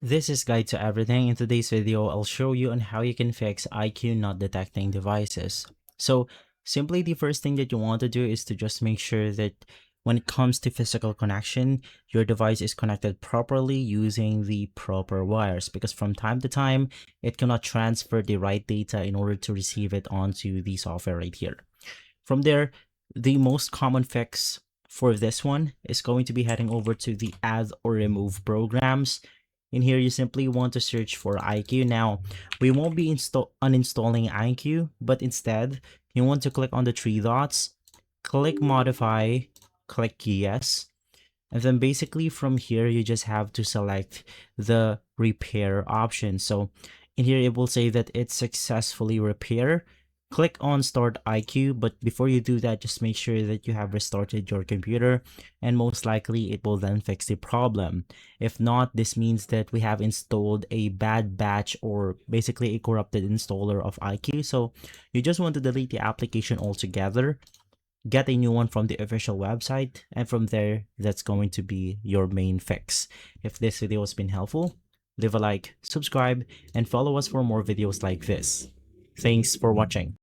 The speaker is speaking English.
This is Guide to Everything. In today's video, I'll show you on how you can fix iCUE not detecting devices. So simply the first thing that you want to do is to just make sure that when it comes to physical connection, your device is connected properly using the proper wires, because from time to time, it cannot transfer the right data in order to receive it onto the software right here. From there, the most common fix for this one is going to be heading over to the add or remove programs. In here, you simply want to search for iCUE. Now, we won't be uninstalling iCUE, but instead, you want to click on the three dots, click modify, click yes. And then basically from here, you just have to select the repair option. So in here, it will say that it's successfully repaired. Click on start iCUE, but before you do that, just make sure that you have restarted your computer, and most likely it will then fix the problem. If not, this means that we have installed a bad batch or basically a corrupted installer of iCUE. So you just want to delete the application altogether, get a new one from the official website, and from there, that's going to be your main fix. If this video has been helpful, leave a like, subscribe, and follow us for more videos like this. Thanks for watching.